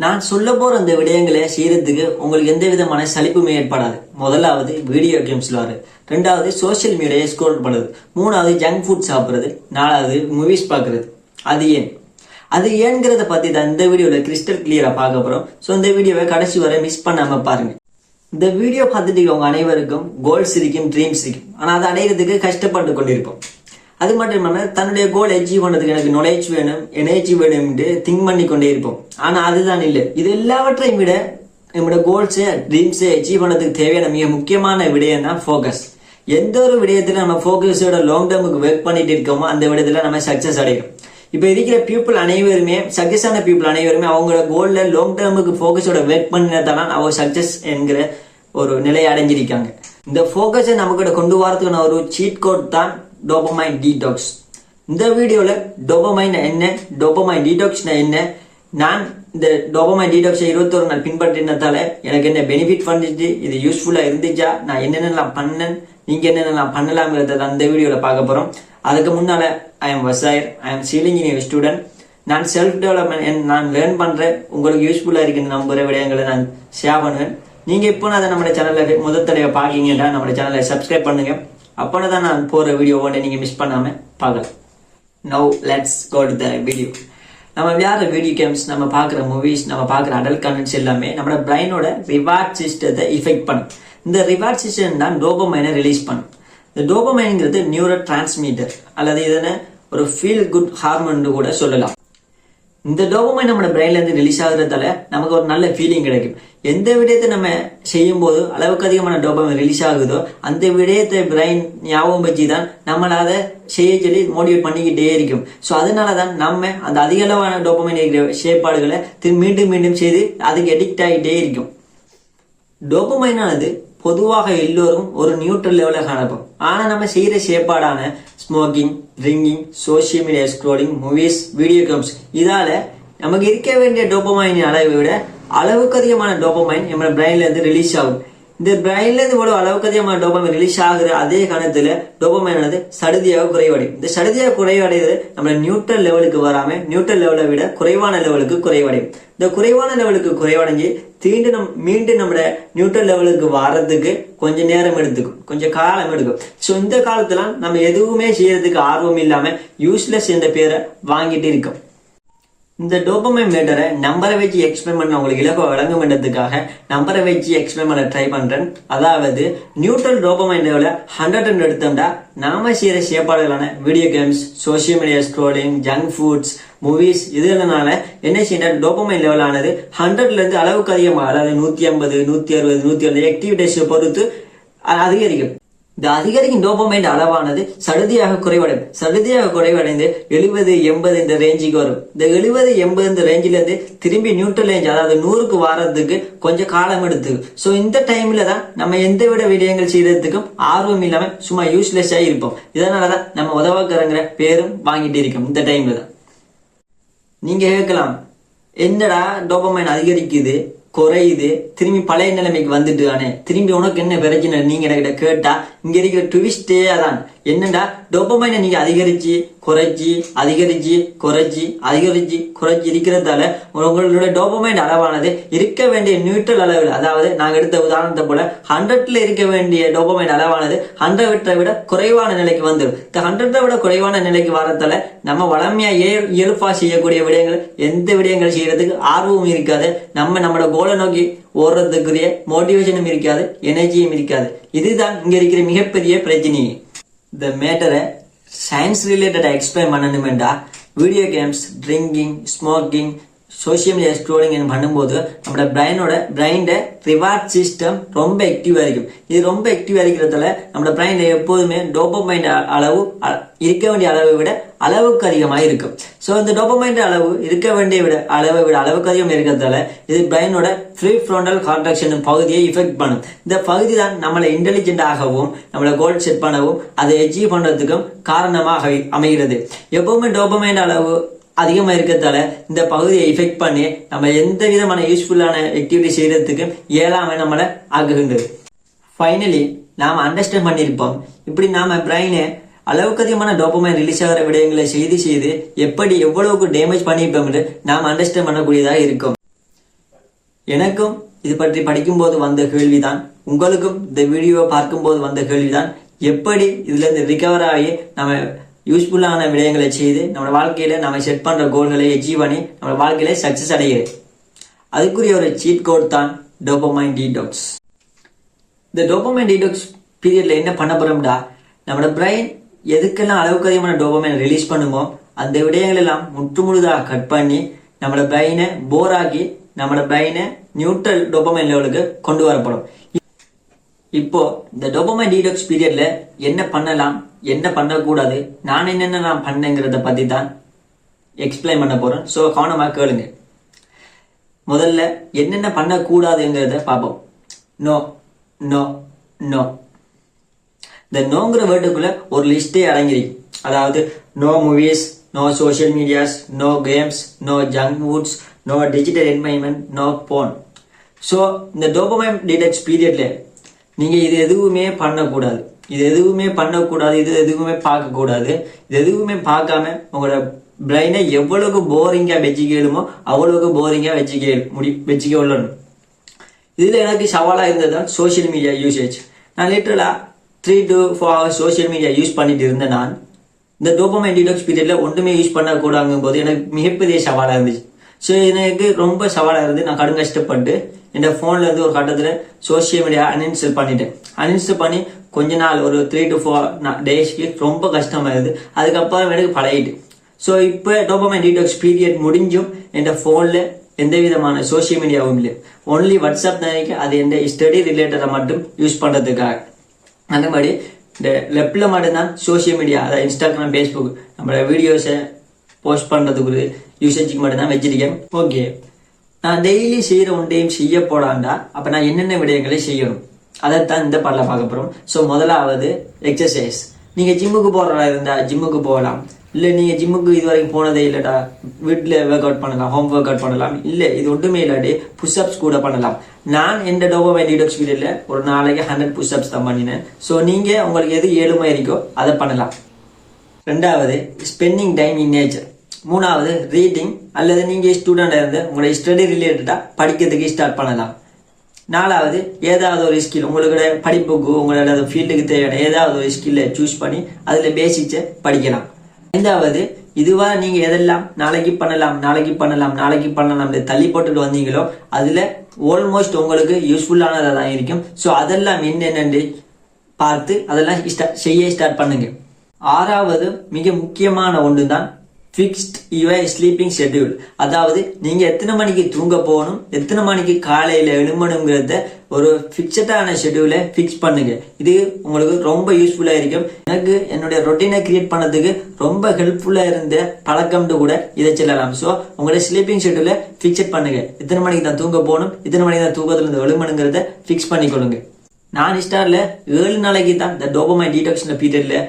நான் சொல்ல போற அந்த விடயங்களை செய்யறதுக்கு உங்களுக்கு எந்த விதமான சலிப்புமே ஏற்படாது. முதலாவது வீடியோ கேம்ஸ் விளாடுறது, ரெண்டாவது சோசியல் மீடியா ஸ்க்ரோல் பண்ணுறது, மூணாவது ஜங்க் ஃபுட் சாப்பிட்றது, நாலாவது மூவிஸ் பார்க்கறது. அது ஏன்கிறத பத்தி தான் இந்த வீடியோல கிறிஸ்டல் கிளியரா பார்க்க போறோம். ஸோ இந்த வீடியோவை கடைசி வரை மிஸ் பண்ணாம பாருங்க. இந்த வீடியோ பார்த்துட்டு உங்க அனைவருக்கும் கோல்ஸ் இருக்கும், ட்ரீம்ஸ் இருக்கும், ஆனா அதை அடையிறதுக்கு கஷ்டப்பட்டு கொண்டிருப்போம். அது மட்டும் இல்லாமல் தன்னுடைய கோல் அச்சீவ் பண்ணுறதுக்கு எனக்கு நாலேஜ் வேணும், எனர்ஜி வேணும் திங்க் பண்ணி கொண்டே இருப்போம். ஆனால் அதுதான் இல்லை. இது எல்லாவற்றையும் விட நம்மளோட கோல்ஸை ட்ரீம்ஸை அச்சீவ் பண்ணுறதுக்கு தேவையான மிக முக்கியமான விடயம் தான் ஃபோக்கஸ். எந்த ஒரு விடயத்தில் நம்ம ஃபோக்கஸோட லாங் டேர்முக்கு ஒர்க் பண்ணிட்டு இருக்கோமோ அந்த விடயத்தில் நம்ம சக்ஸஸ் அடையும். இப்போ இருக்கிற பீப்புள் அனைவருமே, சக்ஸஸ் ஆன பீப்புள் அனைவருமே அவங்களோட கோலில் லாங் டேர்முக்கு ஃபோக்கஸோட ஒர்க் பண்ணினதால அவங்க சக்ஸஸ் என்கிற ஒரு நிலையை அடைஞ்சிருக்காங்க. இந்த ஃபோக்கஸை நமக்கிட்ட கொண்டு வரதுக்கான ஒரு சீட் கோட் தான் டோபமைன் டீடாக்ஸ். இந்த வீடியோல டோபமைன் என்ன, டோபமைன் டீடாக்ஸ்னா என்ன, நான் இந்த டோபமைன் டீடாக்ஸை 21 நாள் பின்பற்றினதால எனக்கு என்ன பெனிஃபிட் பண்ணிச்சு, இது யூஸ்ஃபுல்லா இருந்துச்சா, நான் என்னென்னலாம் பண்ணேன், நீங்க என்னென்னலாம் பண்ணலாம்ங்கிறத அந்த வீடியோல பார்க்க போறோம். அதுக்கு முன்னால ஐ எம் வசாயர், I am civil engineer student. நான் செல்ஃப் டெவலப்மெண்ட் நான் லேர்ன் பண்றேன், உங்களுக்கு யூஸ்ஃபுல்லா இருக்குன்னு நம்புற விடயங்களை நான் ஷேர் பண்ணுவேன். நீங்க இப்போ அதை நம்ம சேனல்ல முதல் தடவை பாக்கீங்கன்னா நம்ம சேனலை சப்ஸ்கிரைப் பண்ணுங்க. அப்போனா தான் நான் போற வீடியோ ஒன்று நீங்க மிஸ் பண்ணாம பார்க்கலாம். Now let's go to the video. நம்ம விளையாடுற வீடியோ கேம்ஸ், நம்ம பார்க்குற மூவிஸ், நம்ம பார்க்குற அடல்ட் கண்டென்ட்ஸ் எல்லாமே நம்மளோட பிரைனோட ரிவார்ட் சிஸ்டத்தை இஃபெக்ட் பண்ணும். இந்த ரிவார்ட் சிஸ்டம் தான் டோபமைனை ரிலீஸ் பண்ணும். இந்த டோபமைன்ங்கிறது நியூரோ டிரான்ஸ்மிட்டர் அல்லது இதனை ஒரு ஃபீல் குட் ஹார்மோன் கூட சொல்லலாம். இந்த டோபமைன் நம்ம பிரெயின்ல இருந்து ரிலீஸ் ஆகுறதால நமக்கு ஒரு நல்ல ஃபீலிங் கிடைக்கும். எந்த விடயத்தை நம்ம செய்யும் போது அளவுக்கு அதிகமான டோபமைன் ரிலீஸ் ஆகுதோ அந்த விடயத்தை பிரெயின் ஞாபகம் வச்சு தான் நம்மளை அதை செய்ய சொல்லி மோட்டிவேட் பண்ணிக்கிட்டே இருக்கும். ஸோ அதனாலதான் நம்ம அந்த அதிக அளவான டோபமைன் இருக்கிற செயற்பாடுகளை மீண்டும் மீண்டும் செய்து அதுக்கு அடிக்ட் ஆகிட்டே இருக்கும். டோபமைனானது பொதுவாக எல்லோரும் ஒரு நியூட்ரல் லெவலில் காணப்போம். ஆனா நம்ம செய்யற செயற்பாடான smoking, drinking, social media scrolling, movies, video games இதால நமக்கு இருக்க வேண்டிய டோபமைன் அளவை விட அளவுக்கு அதிகமான டோபமைன் நம்ம பிரெயின்ல இருந்து ரிலீஸ் ஆகும். இந்த பிரெயின்ல இருந்து இவ்வளவு அளவுக்கு அதிகமான டோபமைன் ரிலீஸ் ஆகுற அதே கணத்துல டோபமைன் ஆனது சடுதியாக குறைவடையும். இந்த சடுதியாக குறைவடைகிறது நம்ம நியூட்ரல் லெவலுக்கு வராம நியூட்ரல் லெவலை விட குறைவான லெவலுக்கு குறைவடையும். இந்த குறைவான லெவலுக்கு குறைவடைஞ்சு மீண்டும் நம்ம நியூட்ரல் லெவலுக்கு வர்றதுக்கு கொஞ்சம் நேரம் எடுத்துக்கும், கொஞ்சம் காலம் எடுக்கும். ஸோ இந்த காலத்துல நம்ம எதுவுமே செய்யறதுக்கு ஆர்வம் இல்லாம யூஸ்லெஸ் என்ற பேரை வாங்கிட்டு இருக்கோம். இந்த டோபமைன் மேட்டரை நம்பரை வச்சு எக்ஸ்பிளைன் பண்ண உங்களுக்கு இலக்குவ வழங்கும் என்றதுக்காக நம்பரை வச்சு எக்ஸ்பிளைன் பண்ண ட்ரை பண்றேன். அதாவது நியூட்ரல் டோபமைன் லெவல 100 எடுத்தோம்னா நாம செய்யற செயற்பாடுகளான video games, social media scrolling, junk foods, movies இதனால என்ன செய்யணும், டோபமைன் லெவல் ஆனது 100ல இருந்து அளவுக்கு அதிகமாக, அதாவது 150, 160, 170 ஆக்டிவிட்டிஸ் பொறுத்து அதிகரிக்கும். இந்த அதிகரிக்கும் டோபமைன் அளவானது சடுதியாக குறைவடைந்து 70, 80 இந்த ரேஞ்சுக்கு வரும். இந்த 70, 80 இந்த ரேஞ்சில இருந்து திரும்பி நியூட்ரல் ரேஞ்ச், அதாவது 100க்கு வர்றதுக்கு கொஞ்சம் காலம் எடுத்து. ஸோ இந்த டைம்ல தான் நம்ம எந்த விட விடயங்கள் செய்யறதுக்கும் ஆர்வம் இல்லாம சும்மா யூஸ்லெஸ்ஸா இருப்போம். இதனாலதான் நம்ம உதவாக்கறங்கிற பேரும் வாங்கிட்டு இருக்கோம். இந்த டைம்ல தான் நீங்க கேட்கலாம், என்னடா டோபமைன் அதிகரிக்குது, குறையுது, திரும்பி பழைய நிலைமைக்கு வந்துட்டு தானே, திரும்பி உனக்கு என்ன பிரச்சனை நீங்க என்கிட்ட கேட்டா இங்க இருக்கிற ட்விஸ்டே அதான். என்னடா டோபமைனை நீங்க அதிகரிச்சு குறைச்சி இருக்கிறதால உங்களோட டோபமைன் அளவானது இருக்க வேண்டிய நியூட்ரல் அளவில், அதாவது நாங்க எடுத்த உதாரணத்தை போல 100ல இருக்க வேண்டிய டோபமைன் அளவானது 100 விட குறைவான நிலைக்கு வந்துடும். இந்த 100 விட குறைவான நிலைக்கு வரதால நம்ம வளமையா இயல்பா செய்யக்கூடிய விடயங்கள், எந்த விடயங்கள் செய்யறதுக்கு ஆர்வமும் இருக்காது, நம்மளோட கோலை நோக்கி ஓடுறதுக்குரிய மோட்டிவேஷனும் இருக்காது, எனர்ஜியும் இருக்காது. இதுதான் இங்க இருக்கிற மிகப்பெரிய பிரச்சனையே. இந்த மேட்டரை சயின்ஸ் ரிலேட்டடா எக்ஸ்பிளைன் பண்ணணுமெண்டா video games, drinking, smoking, social media scrolling பண்ணும்போது நம்மளோட பிரெயினோட ரிவார்ட் சிஸ்டம் ரொம்ப ஆக்டிவா இருக்கும். இது ரொம்ப ஆக்டிவா இருக்கிறதால நம்மளோட பிரெயின்ல எப்போதுமே டோபமைன் அளவு இருக்க வேண்டிய அளவை விட அளவுக்கு அதிகமாக இருக்கும். ஸோ இந்த டோபமைன் அளவு இருக்க வேண்டிய அளவை விட அளவுக்கு அதிகம் இருக்கிறதால இது பிரெயினோட ப்ரீ ஃப்ரண்டல் கார்டெக்ஸ் பகுதியை இஃபெக்ட் பண்ணும். இந்த பகுதி தான் நம்மளை இன்டெலிஜென்ட் ஆகவும் நம்மளை கோல் செட் பண்ணவும் அதை அச்சீவ் பண்றதுக்கும் காரணமாக அமைகிறது. எப்பவுமே டோபமைன் அளவு அதிகமா இருக்கிறதால இந்த பகுதியை எஃபெக்ட் பண்ணி நம்ம எந்த விதமான யூஸ்ஃபுல்லான ஆக்டிவிட்டி செய்யறதுக்கு இயலாம நம்மளை ஆக்குகின்றது. ஃபைனலி நாம அண்டர்ஸ்டாண்ட் பண்ணியிருப்போம், இப்படி நாம பிரெயினை அளவுக்கு அதிகமான டோபமைன் ரிலீஸ் ஆகிற விடயங்களை செய்து எவ்வளவுக்கு டேமேஜ் பண்ணியிருப்போம் என்று நாம் அண்டர்ஸ்டாண்ட் பண்ணக்கூடியதாக இருக்கும். எனக்கும் இது பற்றி படிக்கும்போது வந்த கேள்விதான், உங்களுக்கும் இந்த வீடியோவை பார்க்கும்போது வந்த கேள்விதான், எப்படி இதுல இருந்து ரிகவர் ஆகி நம்ம யூஸ்ஃபுல்லான விடயங்களை செய்து நம்ம வாழ்க்கையில நம்ம செட் பண்ற கோல்களை அச்சீவ் பண்ணி நம்ம வாழ்க்கையில சக்சஸ் அடைகிறது. அதுக்குரிய ஒரு சீட் கோட் தான் டோபமைன் டீடாக்ஸ். இந்த டோபமைன் டீடாக்ஸ் பீரியட்ல என்ன பண்ண போறோம்டா, நம்மளோட பிரெயின் எதுக்கெல்லாம் அளவுக்கு அதிகமான டோபமைன் ரிலீஸ் பண்ணுமோ அந்த விடயங்கள் எல்லாம் முற்றுமுழுதாக கட் பண்ணி நம்மளோட பிரெயினை போராக்கி நம்மளோட பிரெயினை நியூட்ரல் டோபமைன் லெவலுக்கு கொண்டு வரப்படும். இப்போ இந்த டோபமைன் டீடாக்ஸ் பீரியட்ல என்ன பண்ணலாம், என்ன பண்ணக்கூடாது, நான் என்னென்ன நான் பண்ணேங்கிறத பத்தி தான் எக்ஸ்பிளைன் பண்ண போறேன். ஸோ கவனமாக கேளுங்க. முதல்ல என்னென்ன பண்ணக்கூடாதுங்கிறத பார்ப்போம். No no no. இந்த நோங்கிற வேர்டுக்குள்ள ஒரு லிஸ்டே அடங்கிருக்கு. அதாவது no movies, no social medias, no games, no junk foods, no digital environment, no phone. So இந்த டோபமைன் டீடாக்ஸ் பீரியட்ல நீங்க இது எதுவுமே பண்ணக்கூடாது, இது எதுவுமே பண்ணக்கூடாது, இது எதுவுமே பார்க்கக்கூடாது. இது எதுவுமே பார்க்காம உங்களோட பிரெயினை எவ்வளவுக்கு போரிங்கா வச்சுக்கலுமோ அவ்வளவுக்கு போரிங்கா வச்சுக்க உள்ளணும். இதுல எனக்கு சவாலா இருந்ததுதான் சோசியல் மீடியா யூசேஜ். நான் லிட்டரலா 3 to 4 hours social media use பண்ணிட்டு இருந்தேன். நான் இந்த டோபமைன் டீடாக்ஸ் பீரியட்ல ஒன்றுமே யூஸ் பண்ணக்கூடாதுங்கும் போது எனக்கு மிகப்பெரிய சவாலா இருந்துச்சு. ஸோ எனக்கு ரொம்ப சவாலா இருந்து நான் கடும் கஷ்டப்பட்டு என் போன்ல இருந்து ஒரு கட்டத்துல சோசியல் மீடியா அன்இன்ஸ்டால் பண்ணிட்டேன். அன்இன்ஸ்டால் பண்ணி கொஞ்ச நாள் ஒரு 3 to 4 டேஸ்க்கு ரொம்ப கஷ்டமா இருந்து அதுக்கப்புறம் எனக்கு பழகிட்டு. ஸோ இப்போ டோபமைன் டீடாக்ஸ் பீரியட் முடிஞ்சும் என் போன்ல எந்த விதமான சோசியல் மீடியாவும் இல்லை. ஒன்லி வாட்ஸ்அப் தான், அது எந்த ஸ்டடி ரிலேட்டடை மட்டும் யூஸ் பண்றதுக்காக. அந்த மாதிரி இந்த லெப்ட்ல மட்டும்தான் சோசியல் மீடியா, அதாவது இன்ஸ்டாகிராம், ஃபேஸ்புக் நம்மளோட வீடியோஸை போஸ்ட் பண்றதுக்கு யூசேஜுக்கு மட்டும்தான் வச்சிருக்கேன். ஓகே, நான் டெய்லி செய்யற ஒன்றையும் செய்ய போடாண்டா அப்ப நான் என்னென்ன விடயங்களை செய்யணும் அதைத்தான் இந்த பாடல பார்க்க போறோம். ஸோ முதலாவது எக்ஸசைஸ். நீங்க ஜிம்முக்கு போறதா இருந்தா ஜிம்முக்கு போகலாம். இல்லை நீங்க ஜிம்முக்கு இது வரைக்கும் போனதே இல்லடா, வீட்டில் ஒர்க் அவுட் பண்ணலாம், ஹோம் ஒர்க் அவுட் பண்ணலாம். இல்லை இது ஒன்றுமே இல்லாட்டி புஷ்அப்ஸ் கூட பண்ணலாம். நான் எந்த டோபமைன் டீடாக்ஸ் பீரியட்ல ஒரு நாளைக்கு 100 புஷ்அப்ஸ் தான் பண்ணினேன். ஸோ நீங்க உங்களுக்கு எது ஏழுமை இருக்கோ அதை பண்ணலாம். ரெண்டாவது ஸ்பெண்டிங் டைம் இன் நேச்சர். மூணாவது ரீடிங், அல்லது நீங்க ஸ்டூடெண்டா இருந்து உங்களுடைய ஸ்டடி ரிலேட்டடா படிக்கிறதுக்கு ஸ்டார்ட் பண்ணலாம். நாலாவது ஏதாவது ஒரு ஸ்கில், உங்களோட படிப்புக்கு உங்களோட ஃபீல்டுக்கு தேவையான ஏதாவது ஒரு ஸ்கில்லை சூஸ் பண்ணி அதுல பேசிக்ஸை படிக்கலாம். ஐந்தாவது இதுவா நீங்க எதெல்லாம் நாளைக்கு பண்ணலாம் தள்ளி போட்டுட்டு வந்தீங்களோ அதுல ஆல்மோஸ்ட் உங்களுக்கு யூஸ்ஃபுல்லானதா தான் இருக்கும். ஸோ அதெல்லாம் என்னென்னு பார்த்து அதெல்லாம் செய்ய ஸ்டார்ட் பண்ணுங்க. ஆறாவது மிக முக்கியமான ஒன்று தான் ஃபிக்ஸ்ட் யுவர் ஸ்லீப்பிங் ஷெட்யூல். அதாவது நீங்க எத்தனை மணிக்கு தூங்க போகணும், எத்தனை மணிக்கு காலையில எழும்பணுங்கிறத ஒரு ஃபிக்ஸடான ஷெட்யூலை ஃபிக்ஸ் பண்ணுங்க. இது உங்களுக்கு ரொம்ப யூஸ்ஃபுல்லா இருக்கும். எனக்கு என்னுடைய ரொட்டீனை கிரியேட் பண்ணதுக்கு ரொம்ப ஹெல்ப்ஃபுல்லா இருந்த பழக்கம்னு கூட இதை சொல்லலாம். ஸோ உங்களுடைய ஸ்லீப்பிங் ஷெட்யூலை ஃபிக்ஸட் பண்ணுங்க. எத்தனை மணிக்கு தான் தூங்க போகணும், எத்தனை மணிக்கு தான் தூக்கத்துல இருந்து எழும்பணுங்கிறத ஃபிக்ஸ் பண்ணிக்கொள்ளுங்க. நான் ஸ்டார்ட்ல 7 நாளைக்கு தான் இந்த டோபமைன் டீடாக்ஸ் பீரியட்ல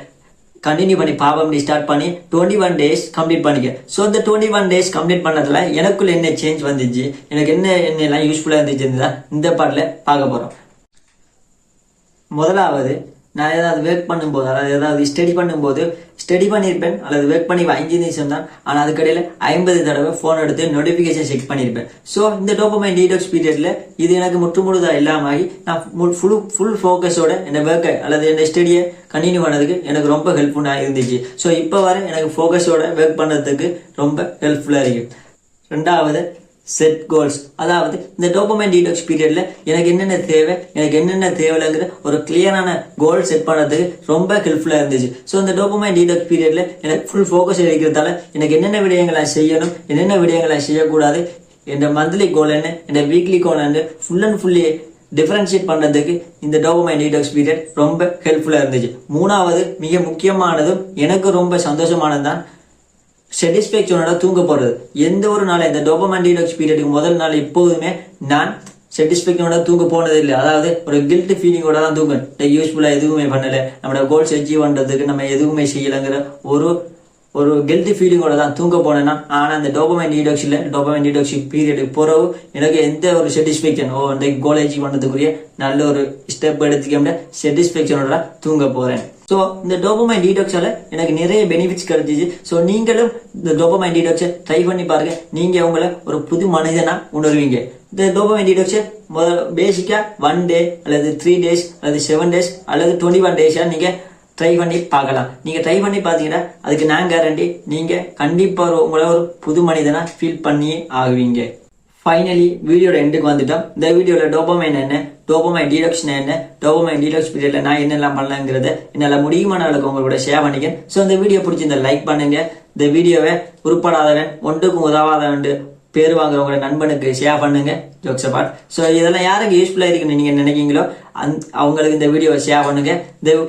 கண்டினியூ பண்ணி பாவம் ஸ்டார்ட் பண்ணி 21 days கம்ப்ளீட் பண்ணிக்க. ஸோ இந்த 21 days கம்ப்ளீட் பண்ணதுல எனக்குள்ள என்ன சேஞ்ச் வந்துச்சு, எனக்கு என்ன யூஸ்ஃபுல்லா இருந்துச்சு தான் இந்த பாட்டில் பார்க்க போறோம். முதலாவது நான் ஏதாவது ஒர்க் பண்ணும்போது, அதாவது ஏதாவது ஸ்டடி பண்ணியிருப்பேன் அல்லது ஒர்க் பண்ணி 5 நிமிஷம் தான், ஆனால் அதுக்கடையில் 50 தடவை ஃபோன் எடுத்து நோட்டிஃபிகேஷன் செக் பண்ணியிருப்பேன். ஸோ இந்த டோபமைன் டீடாக்ஸ் பீரியட்ல இது எனக்கு முற்றுமுழுதா இல்லாமல் நான் ஃபுல் ஃபோக்கஸோட என்ன ஒர்க்கை அல்லது என்ன ஸ்டடியை கண்டினியூ பண்ணதுக்கு எனக்கு ரொம்ப ஹெல்ப்ஃபுல்லாக இருந்துச்சு. ஸோ இப்போ வர எனக்கு ஃபோக்கஸோட ஒர்க் பண்ணுறதுக்கு ரொம்ப ஹெல்ப்ஃபுல்லாக இருக்கு. ரெண்டாவது செட் கோல்ஸ். அதாவது இந்த டோபமைன் டீடாக்ஸ் பீரியட்ல எனக்கு என்னென்ன தேவைங்கிற ஒரு கிளியரான கோல் செட் பண்ணதுக்கு ரொம்ப ஹெல்ப்ஃபுல்லா இருந்துச்சு. ஸோ இந்த டோபமைன் டீடாக்ஸ் பீரியட்ல எனக்கு ஃபுல் ஃபோக்கஸ் இருக்கிறதால எனக்கு என்னென்ன விடயங்களை செய்யணும், என்னென்ன விடயங்களை செய்யக்கூடாது, என் மந்த்லி கோல் என்ன, என் வீக்லி கோல் என்ன, ஃபுல் அண்ட் ஃபுல்லி டிஃபரன்ஷியேட் பண்றதுக்கு இந்த டோபமைன் டீடாக்ஸ் பீரியட் ரொம்ப ஹெல்ப்ஃபுல்லா இருந்துச்சு. மூணாவது மிக முக்கியமானதும் எனக்கு ரொம்ப சந்தோஷமானது தான் சாட்டிஸ்ஃபேக்ஷனோட தூங்க போறது. எந்த ஒரு நாள் இந்த டோபமைன் டீடாக்ஸ் பீரியடுக்கு முதல் நாள் எப்போதுமே நான் சாட்டிஸ்ஃபேக்ஷனோட தூங்க போனது இல்லை. அதாவது ஒரு கில்ட் ஃபீலிங்கோட தான் தூங்க, யூஸ்ஃபுல்லா எதுவுமே பண்ணல, நம்மளோட கோல்ஸ் அச்சீவ் பண்றதுக்கு நம்ம எதுவுமே செய்யலைங்கிற ஒரு கில்ட் ஃபீலிங்கோட தான் தூங்க போனேன்னா. ஆனா இந்த டோபமைன் டீடாக்ஸ் பீரியடுக்கு பிறகு எனக்கு எந்த ஒரு சாட்டிஸ்ஃபேக்ஷன், இந்த கோல் அச்சீவ் பண்ணதுக்குரிய நல்ல ஒரு ஸ்டெப் எடுத்துக்க சாட்டிஸ்ஃபேக்ஷனோட தூங்க போறேன். ஸோ இந்த டோபமைன் டீடாக்ஸால எனக்கு நிறைய பெனிஃபிட்ஸ் கிடைச்சிச்சு. ஸோ நீங்களும் இந்த டோபமைன் டீடாக்ஸை ட்ரை பண்ணி பாருங்க. நீங்க உங்களை ஒரு புது மனிதனா உணர்வீங்க. இந்த டோபமைன் டீடாக்ஸை பேசிக்கா 1 டே அல்லது 3 days அல்லது 7 days அல்லது 21 days நீங்க ட்ரை பண்ணி பார்க்கலாம். நீங்க ட்ரை பண்ணி பார்த்தீங்கன்னா அதுக்கு நான் கேரண்டி நீங்க கண்டிப்பா உங்களை ஒரு புது மனிதனா ஃபீல் பண்ணி ஆகுவீங்க. ஃபைனலி வீடியோட எண்டுக்கு வந்துட்டோம். இந்த வீடியோல டோபமைன் என்ன, டோபமைன் டீடாக்ஸ் என்ன, டோபமைன் டீடாக்ஸ் பீரியட்ல நான் என்னெல்லாம் பண்ணலாங்கிறத என்னால முடியுமான அளவுக்கு உங்களோட ஷேர் பண்ணிக்கேன். ஸோ இந்த வீடியோ பிடிச்சிருந்த லைக் பண்ணுங்க. இந்த வீடியோவை உருப்படாதவன் ஒன்றுக்கும் உதவாதவன் பேர் வாங்குறவங்களோட நண்பனுக்கு ஷேர் பண்ணுங்க. Jokes abort. ஸோ இதெல்லாம் யாருக்கு யூஸ்ஃபுல்லா இருக்குன்னு நீங்க நினைக்கிறீங்களோ அவங்களுக்கு இந்த வீடியோவை ஷேர் பண்ணுங்க.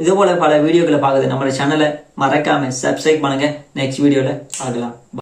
இது போல பல வீடியோக்களை பார்க்குது நம்மளோட சேனலை மறக்காம சப்ஸ்கிரைப் பண்ணுங்க. நெக்ஸ்ட் வீடியோல பார்க்கலாம்.